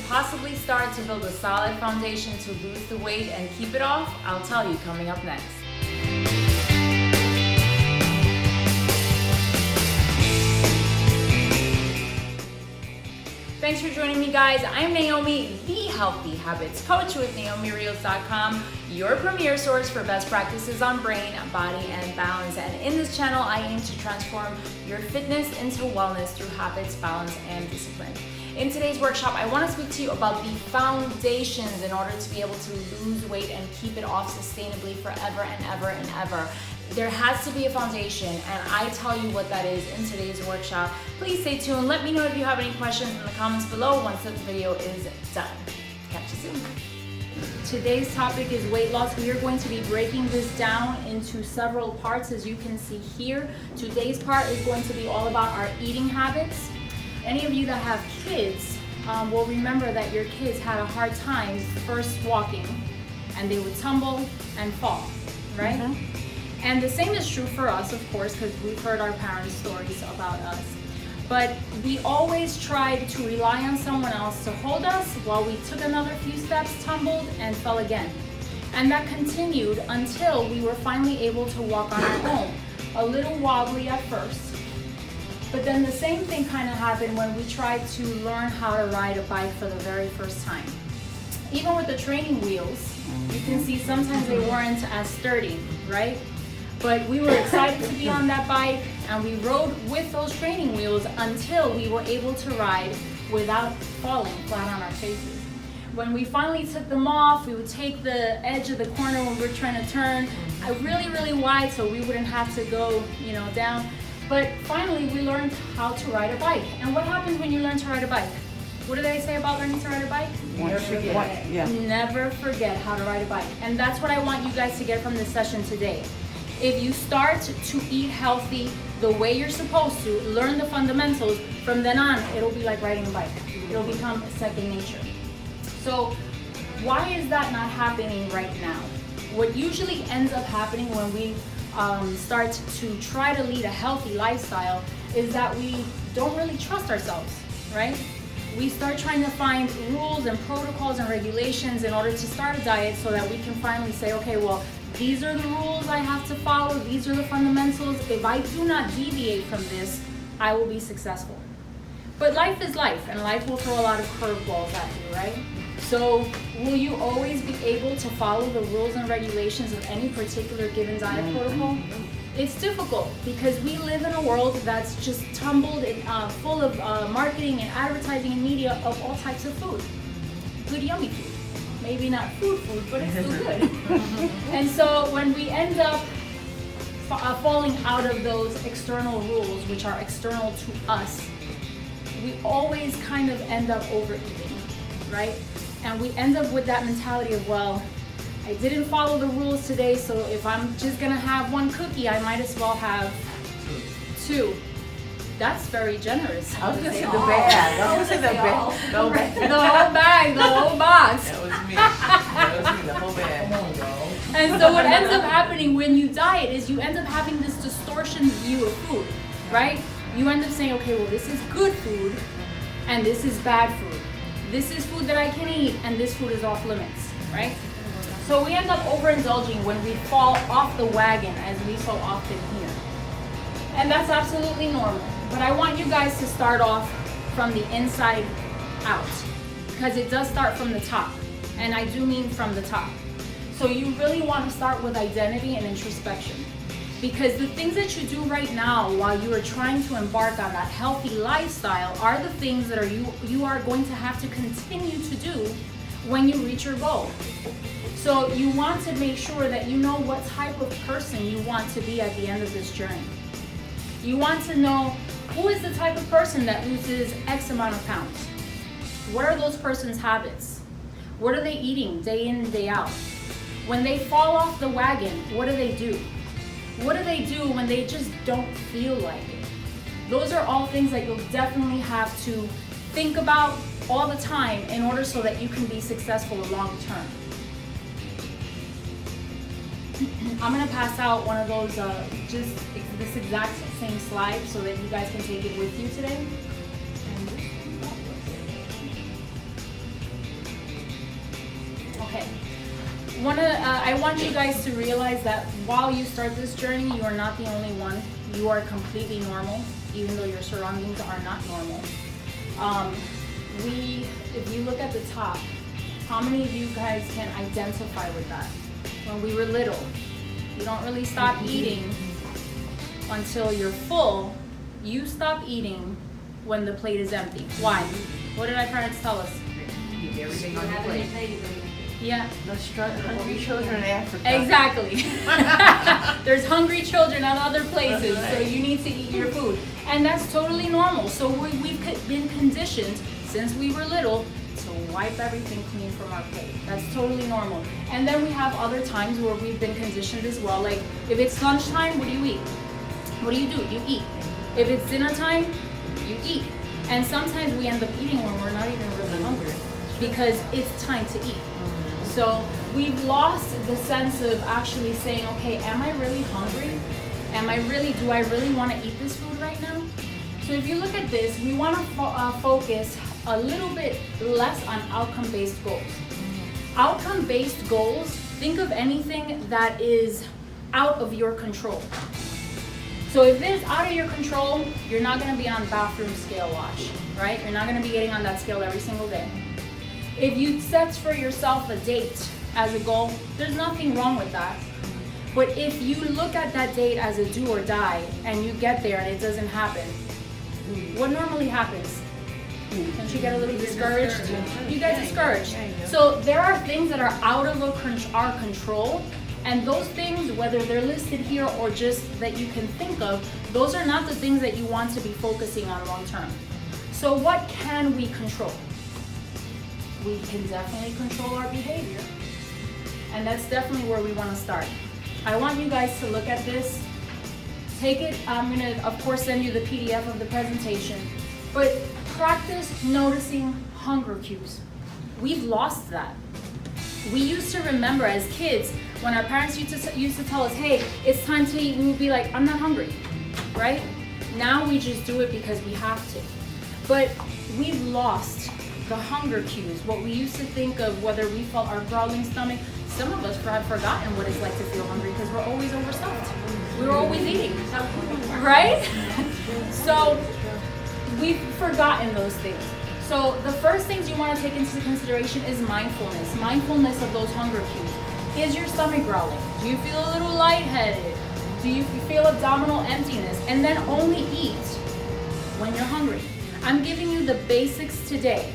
possibly start to build a solid foundation to lose the weight and keep it off? I'll tell you coming up next. Thanks for joining me, guys. I'm Naomi, the Healthy Habits Coach with NaomiRios.com, your premier source for best practices on brain, body, and balance. And in this channel, I aim to transform your fitness into wellness through habits, balance, and discipline. In today's workshop, I want to speak to you about the foundations in order to be able to lose weight and keep it off sustainably forever and ever and ever. There has to be a foundation, and I tell you what that is in today's workshop. Please stay tuned. Let me know if you have any questions in the comments below once the video is done. Catch you soon. Today's topic is weight loss. We are going to be breaking this down into several parts, as you can see here. Today's part is going to be all about our eating habits. Any of you that have kids will remember that your kids had a hard time first walking, and they would tumble and fall, right? Mm-hmm. And the same is true for us, of course, because we've heard our parents' stories about us. But we always tried to rely on someone else to hold us while we took another few steps, tumbled, and fell again. And that continued until we were finally able to walk on our own. A little wobbly at first. But then the same thing kind of happened when we tried to learn how to ride a bike for the very first time. Even with the training wheels, you can see sometimes they weren't as sturdy, right? But we were excited to be on that bike, and we rode with those training wheels until we were able to ride without falling flat on our faces. When we finally took them off, we would take the edge of the corner when we were trying to turn really, really wide so we wouldn't have to go, down. But finally, we learned how to ride a bike. And what happens when you learn to ride a bike? What do they say about learning to ride a bike? Never forget. Yeah. Never forget how to ride a bike. And that's what I want you guys to get from this session today. If you start to eat healthy the way you're supposed to, learn the fundamentals, from then on, it'll be like riding a bike. It'll become second nature. So why is that not happening right now? What usually ends up happening when we start to try to lead a healthy lifestyle is that we don't really trust ourselves, right? We start trying to find rules and protocols and regulations in order to start a diet so that we can finally say, okay, well, these are the rules I have to follow. These are the fundamentals. If I do not deviate from this, I will be successful. But life is life, and life will throw a lot of curveballs at you, right? So will you always be able to follow the rules and regulations of any particular given diet protocol? It's difficult because we live in a world that's just tumbled and full of marketing and advertising and media of all types of food. Good, yummy food. Maybe not food, but it's still good. And so when we end up falling out of those external rules, which are external to us, we always kind of end up overeating, right? And we end up with that mentality of, well, I didn't follow the rules today, so if I'm just gonna have one cookie, I might as well have two. That's very generous. I was gonna say the bag. I was gonna say the bag. The whole bag, the whole box. That was me. That was me, the whole bag. And so what ends up happening when you diet is you end up having this distortion view of food, right? You end up saying, okay, well, this is good food, and this is bad food. This is food that I can eat, and this food is off limits, right? So we end up overindulging when we fall off the wagon, as we so often hear. And that's absolutely normal. But I want you guys to start off from the inside out, because it does start from the top. And I do mean from the top. So you really want to start with identity and introspection. Because the things that you do right now while you are trying to embark on that healthy lifestyle are the things that you are going to have to continue to do when you reach your goal. So you want to make sure that you know what type of person you want to be at the end of this journey. You want to know who is the type of person that loses X amount of pounds. What are those person's habits? What are they eating day in and day out? When they fall off the wagon, what do they do? What do they do when they just don't feel like it? Those are all things that you'll definitely have to think about all the time in order so that you can be successful long term. I'm gonna pass out one of those, just this exact same slide so that you guys can take it with you today. I want you guys to realize that while you start this journey, you are not the only one. You are completely normal, even though your surroundings are not normal. If you look at the top, how many of you guys can identify with that? When we were little, you don't really stop eating until you're full. You stop eating when the plate is empty. Why? What did our parents tell us? Keep everything on your plate. Yeah. No hungry children in Africa. Exactly. There's hungry children at other places, so you need to eat your food. And that's totally normal. So we've been conditioned since we were little to wipe everything clean from our plate. That's totally normal. And then we have other times where we've been conditioned as well. Like if it's lunchtime, what do you eat? What do? You eat. If it's dinner time, you eat. And sometimes we end up eating when we're not even really hungry because it's time to eat. So we've lost the sense of actually saying, okay, am I really hungry? Do I really want to eat this food right now? So if you look at this, we want to focus a little bit less on outcome-based goals. Outcome-based goals, think of anything that is out of your control. So if it's out of your control, you're not going to be on bathroom scale watch, right? You're not going to be getting on that scale every single day. If you set for yourself a date as a goal, there's nothing wrong with that. But if you look at that date as a do or die and you get there and it doesn't happen, what normally happens? Don't you get a little discouraged? You get discouraged. So there are things that are out of our control, and those things, whether they're listed here or just that you can think of, those are not the things that you want to be focusing on long term. So what can we control? We can definitely control our behavior. And that's definitely where we want to start. I want you guys to look at this. Take it, I'm going to, of course, send you the PDF of the presentation. But practice noticing hunger cues. We've lost that. We used to remember as kids, when our parents used to tell us, hey, it's time to eat, we would be like, I'm not hungry, right? Now we just do it because we have to. But we've lost the hunger cues, what we used to think of, whether we felt our growling stomach. Some of us have forgotten what it's like to feel hungry because we're always overstuffed. We're always eating, right? So we've forgotten those things. So the first things you want to take into consideration is mindfulness. Mindfulness of those hunger cues. Is your stomach growling? Do you feel a little lightheaded? Do you feel abdominal emptiness? And then only eat when you're hungry. I'm giving you the basics today,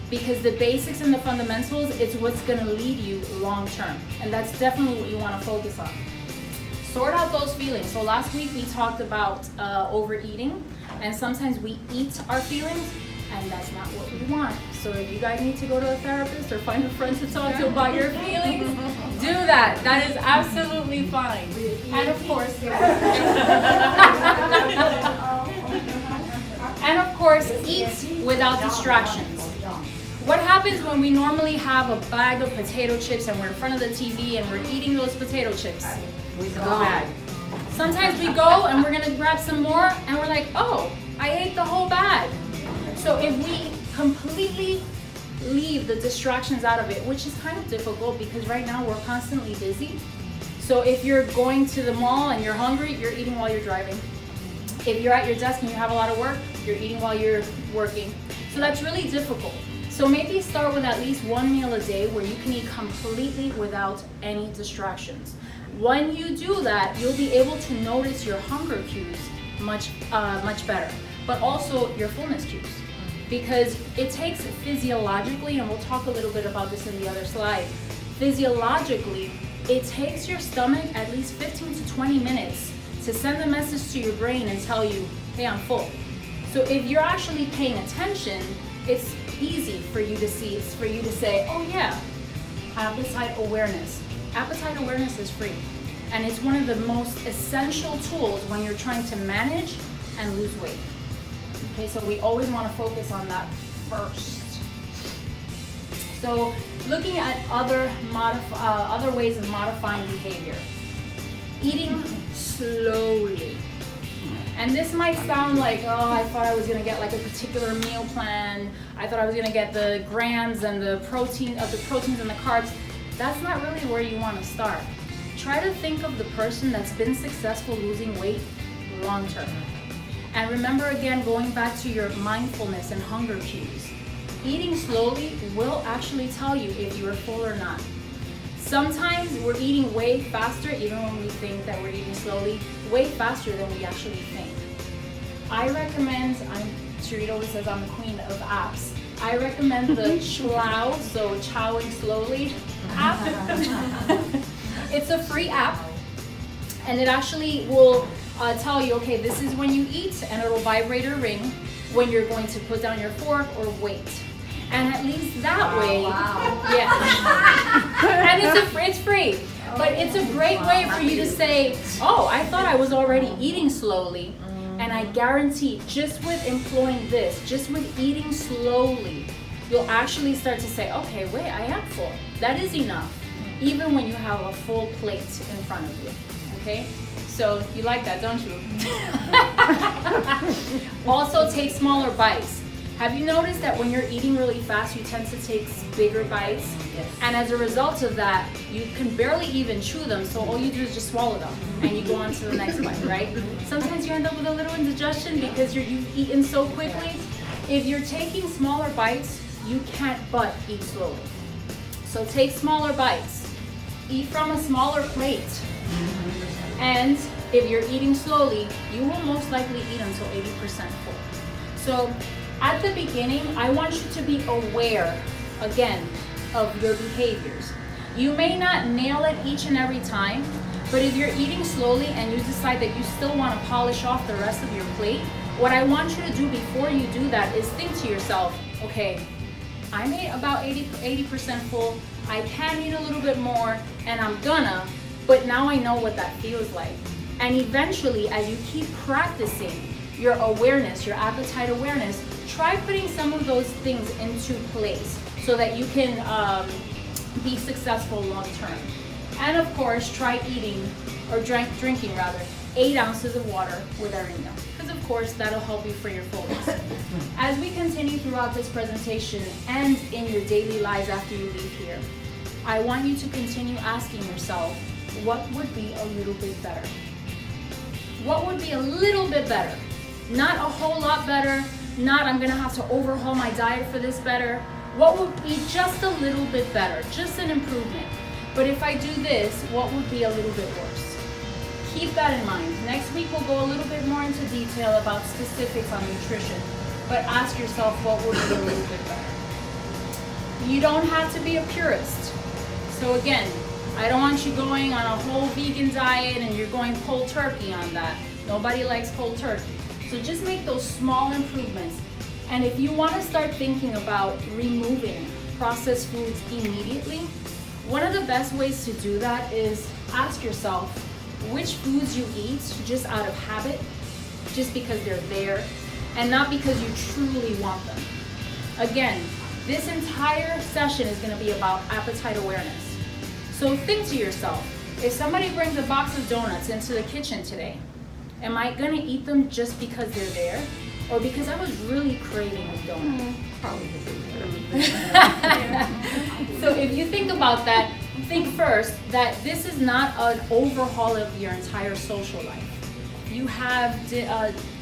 because the basics and the fundamentals is what's going to lead you long term. And that's definitely what you want to focus on. Sort out those feelings. So last week we talked about overeating, and sometimes we eat our feelings, and that's not what we want. So if you guys need to go to a therapist or find a friend to talk to about your feelings, do that. That is absolutely fine. And of course, eat without distractions. What happens when we normally have a bag of potato chips and we're in front of the TV and we're eating those potato chips? We go back. Sometimes we go and we're gonna grab some more and we're like, oh, I ate the whole bag. So if we completely leave the distractions out of it, which is kind of difficult because right now we're constantly busy. So if you're going to the mall and you're hungry, you're eating while you're driving. If you're at your desk and you have a lot of work, you're eating while you're working. So that's really difficult. So maybe start with at least one meal a day where you can eat completely without any distractions. When you do that, you'll be able to notice your hunger cues much better, but also your fullness cues. Because it takes physiologically, and we'll talk a little bit about this in the other slide, physiologically, it takes your stomach at least 15 to 20 minutes to send a message to your brain and tell you, hey, I'm full. So if you're actually paying attention, it's easy for you to see, it's for you to say, oh yeah, appetite awareness. Appetite awareness is free. And it's one of the most essential tools when you're trying to manage and lose weight. Okay, so we always want to focus on that first. So looking at other ways of modifying behavior. Eating slowly. And this might sound like, oh, I thought I was gonna get like a particular meal plan. I thought I was gonna get the grams and the proteins and the carbs. that's not really where you want to start. Try to think of the person that's been successful losing weight long term. And remember, again, going back to your mindfulness and hunger cues. Eating slowly will actually tell you if you are full or not. Sometimes we're eating way faster, even when we think that we're eating slowly, way faster than we actually think. I recommend, Sharita always says I'm the queen of apps. I recommend the Chow, so chowing slowly app. It's a free app, and it actually will tell you, okay, this is when you eat, and it'll vibrate or ring when you're going to put down your fork or wait. And at least that way, yeah. And it's free, but it's a great way for you to say, oh, I thought I was already eating slowly. And I guarantee, just with employing this, just with eating slowly, you'll actually start to say, okay, wait, I am full. That is enough, even when you have a full plate in front of you, okay? So you like that, don't you? Also, take smaller bites. Have you noticed that when you're eating really fast, you tend to take bigger bites? Yes. And as a result of that, you can barely even chew them, so all you do is just swallow them, and you go on to the next bite, right? Sometimes you end up with a little indigestion because you've eaten so quickly. If you're taking smaller bites, you can't but eat slowly. So take smaller bites. Eat from a smaller plate. And if you're eating slowly, you will most likely eat until 80% full. So at the beginning, I want you to be aware, again, of your behaviors. You may not nail it each and every time, but if you're eating slowly and you decide that you still want to polish off the rest of your plate, what I want you to do before you do that is think to yourself, okay, I made about 80% full, I can eat a little bit more, and I'm gonna, but now I know what that feels like. And eventually, as you keep practicing your awareness, your appetite awareness, try putting some of those things into place so that you can be successful long term. And of course, try eating, or drinking rather, 8 ounces of water with every meal, because of course that'll help you for your fullness. As we continue throughout this presentation and in your daily lives after you leave here, I want you to continue asking yourself, what would be a little bit better? What would be a little bit better? Not a whole lot better, not I'm gonna have to overhaul my diet for this better. What would be just a little bit better, just an improvement? But if I do this, what would be a little bit worse? Keep that in mind. Next week we'll go a little bit more into detail about specifics on nutrition, but ask yourself what would be a little bit better. You don't have to be a purist. So again, I don't want you going on a whole vegan diet and you're going cold turkey on that. Nobody likes cold turkey. So just make those small improvements. And if you want to start thinking about removing processed foods immediately, one of the best ways to do that is ask yourself which foods you eat just out of habit, just because they're there, and not because you truly want them. Again, this entire session is going to be about appetite awareness. So think to yourself, if somebody brings a box of donuts into the kitchen today, am I going to eat them just because they're there? Or because I was really craving a donut? Probably because they're So if you think about that, think first that this is not an overhaul of your entire social life. You have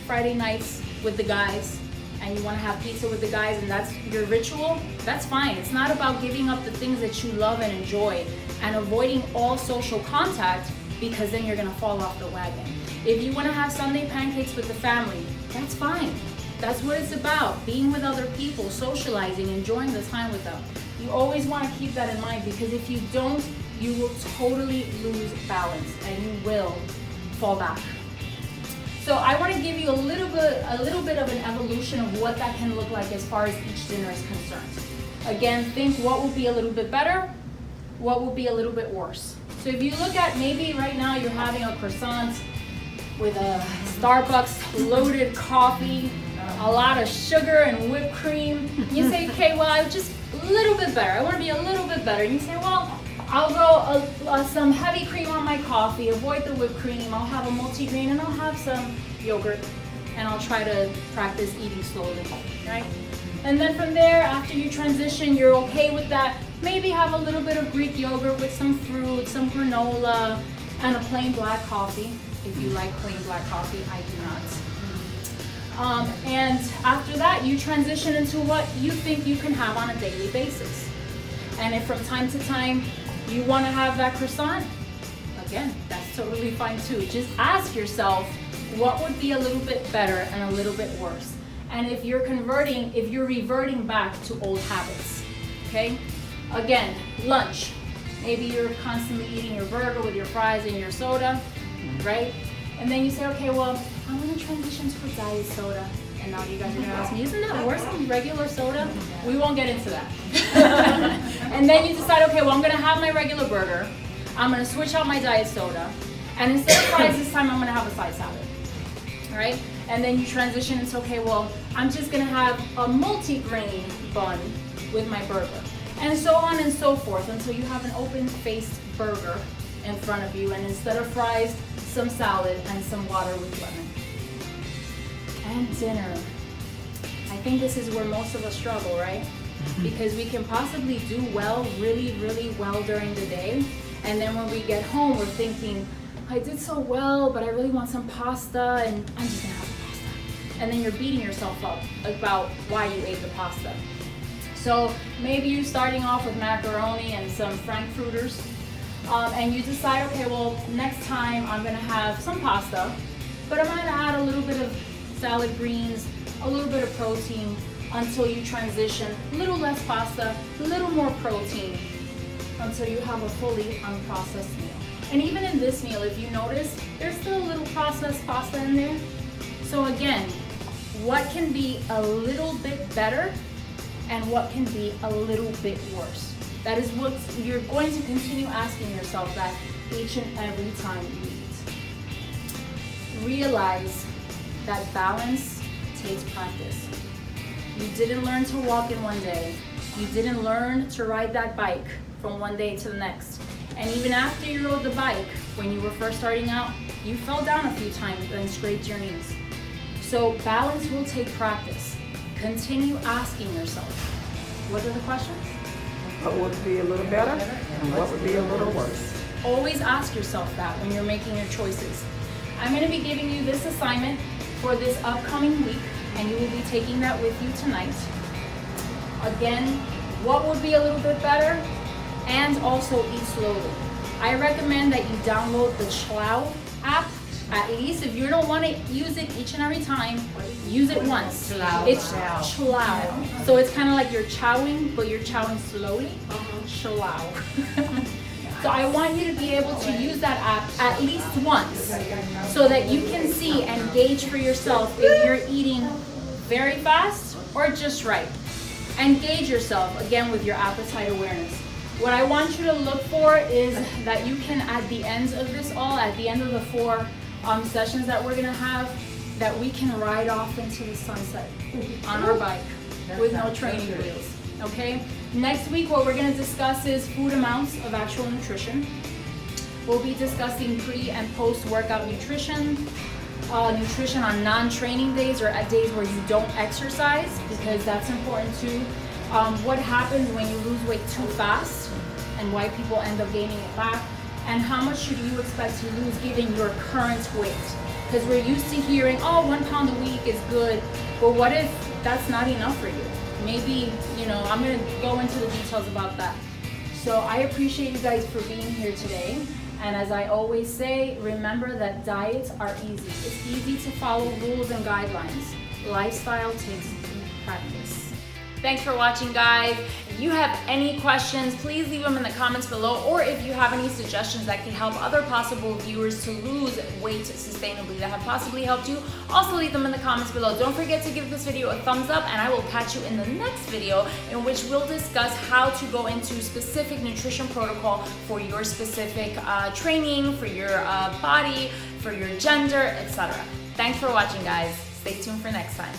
Friday nights with the guys, and you want to have pizza with the guys, and that's your ritual, that's fine. It's not about giving up the things that you love and enjoy and avoiding all social contact, because then you're going to fall off the wagon. If you want to have Sunday pancakes with the family, that's fine. That's what it's about, being with other people, socializing, enjoying the time with them. You always want to keep that in mind, because if you don't, you will totally lose balance and you will fall back. So I want to give you a little bit of an evolution of what that can look like as far as each dinner is concerned. Again, think what will be a little bit better, what will be a little bit worse. So if you look at, maybe right now you're having a croissant with a Starbucks loaded coffee, a lot of sugar and whipped cream. You say, okay, well, I'm just a little bit better. I want to be a little bit better. And you say, well, I'll go some heavy cream on my coffee, avoid the whipped cream, I'll have a multigrain, and I'll have some yogurt, and I'll try to practice eating slowly, right? And then from there, after you transition, you're okay with that. Maybe have a little bit of Greek yogurt with some fruit, some granola, and a plain black coffee. If you like plain black coffee, I do not. And after that, you transition into what you think you can have on a daily basis. And if from time to time you want to have that croissant, again, that's totally fine too. Just ask yourself, what would be a little bit better and a little bit worse? And if you're reverting back to old habits, okay? Again, lunch. Maybe you're constantly eating your burger with your fries and your soda, right? And then you say, okay, well, I'm gonna transition to a diet soda. And now you guys are gonna ask me, isn't that worse than regular soda? We won't get into that. And then you decide, okay, well, I'm gonna have my regular burger. I'm gonna switch out my diet soda. And instead of fries this time, I'm gonna have a side salad, all right? And then you transition into, okay, well, I'm just gonna have a multi-grain bun with my burger. And so on and so forth until you have an open-faced burger in front of you. And instead of fries, some salad and some water with lemon. And dinner. I think this is where most of us struggle, right? Because we can possibly do well, really, really well during the day. And then when we get home, we're thinking, I did so well, but I really want some pasta, and I'm just gonna have the pasta. And then you're beating yourself up about why you ate the pasta. So maybe you're starting off with macaroni and some frankfurters, and you decide, okay, well, next time I'm gonna have some pasta, but I'm gonna add a little bit of salad greens, a little bit of protein, until you transition, a little less pasta, a little more protein, until you have a fully unprocessed meal. And even in this meal, if you notice, there's still a little processed pasta in there. So again, what can be a little bit better and what can be a little bit worse? That is what you're going to continue asking yourself that each and every time you eat. Realize that balance takes practice. You didn't learn to walk in one day. You didn't learn to ride that bike from one day to the next. And even after you rode the bike, when you were first starting out, you fell down a few times and scraped your knees. So balance will take practice. Continue asking yourself, what are the questions? What would be a little better and what would be a little worse? Always ask yourself that when you're making your choices. I'm going to be giving you this assignment for this upcoming week, and you will be taking that with you tonight. Again, what would be a little bit better? And also eat slowly. I recommend that you download the Slow app. At least if you don't want to use it each and every time, use it once. It's Slow. So it's kind of like you're chowing, but you're chowing slowly. Slow. So I want you to be able to use that app at least once so that you can see and gauge for yourself if you're eating very fast or just right. And gauge yourself, again, with your appetite awareness. What I want you to look for is that you can, at the end of this all, at the end of the 4 sessions that we're gonna have, that we can ride off into the sunset on our bike with no training wheels, okay? Next week, what we're gonna discuss is food amounts of actual nutrition. We'll be discussing pre and post-workout nutrition, nutrition on non-training days or at days where you don't exercise, because that's important too. What happens when you lose weight too fast and why people end up gaining it back, and how much should you expect to lose given your current weight? Because we're used to hearing, oh, 1 pound a week is good, but what if that's not enough for you? Maybe, I'm gonna go into the details about that. So I appreciate you guys for being here today. And as I always say, remember that diets are easy. It's easy to follow rules and guidelines. Lifestyle takes practice. Thanks for watching, guys. If you have any questions, please leave them in the comments below, or if you have any suggestions that can help other possible viewers to lose weight sustainably that have possibly helped you, also leave them in the comments below. Don't forget to give this video a thumbs up, and I will catch you in the next video in which we'll discuss how to go into specific nutrition protocol for your specific training, for your body, for your gender, etc. Thanks for watching, guys. Stay tuned for next time.